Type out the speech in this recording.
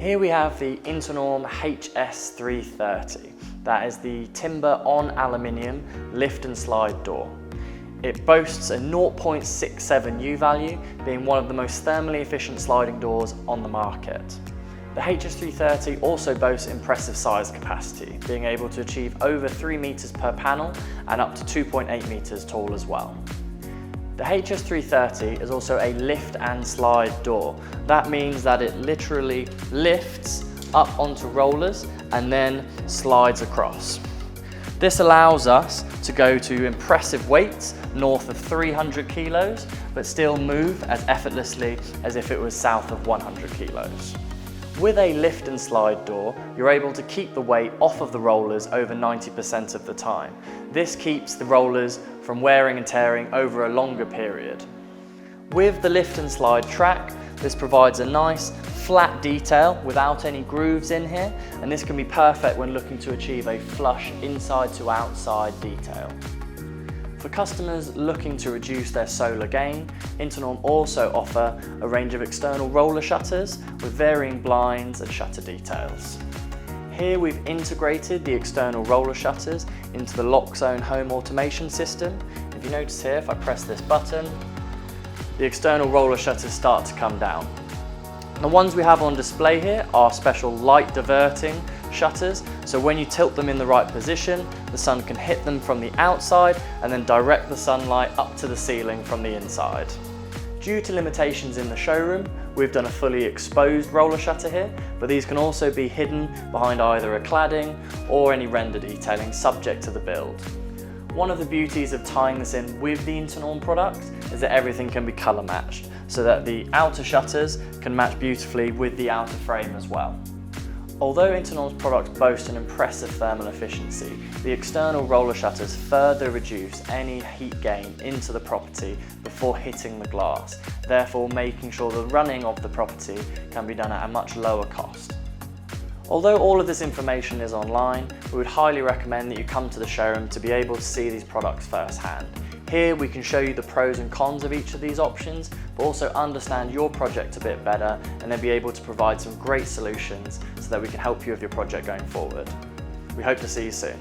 Here we have the Internorm HS330. That is the timber on aluminium lift and slide door. It boasts a 0.67 U value, being one of the most thermally efficient sliding doors on the market. The HS330 also boasts impressive size capacity, being able to achieve over 3 meters per panel and up to 2.8 meters tall as well. The HS330 is also a lift and slide door. That means that it literally lifts up onto rollers and then slides across. This allows us to go to impressive weights north of 300 kilos, but still move as effortlessly as if it was south of 100 kilos. With a lift and slide door, you're able to keep the weight off of the rollers over 90% of the time. This keeps the rollers from wearing and tearing over a longer period. With the lift and slide track, this provides a nice flat detail without any grooves in here, and this can be perfect when looking to achieve a flush inside to outside detail. For customers looking to reduce their solar gain, Internorm also offer a range of external roller shutters with varying blinds and shutter details. Here we've integrated the external roller shutters into the LockZone home automation system. If you notice here, if I press this button, the external roller shutters start to come down. The ones we have on display here are special light diverting shutters, so when you tilt them in the right position, the sun can hit them from the outside and then direct the sunlight up to the ceiling from the inside. Due to limitations in the showroom, we've done a fully exposed roller shutter here, but these can also be hidden behind either a cladding or any render detailing subject to the build. One of the beauties of tying this in with the Internorm product is that everything can be colour matched, so that the outer shutters can match beautifully with the outer frame as well. Although Internorm's products boast an impressive thermal efficiency, the external roller shutters further reduce any heat gain into the property before hitting the glass, therefore making sure the running of the property can be done at a much lower cost. Although all of this information is online, we would highly recommend that you come to the showroom to be able to see these products firsthand. Here we can show you the pros and cons of each of these options, but also understand your project a bit better and then be able to provide some great solutions so that we can help you with your project going forward. We hope to see you soon.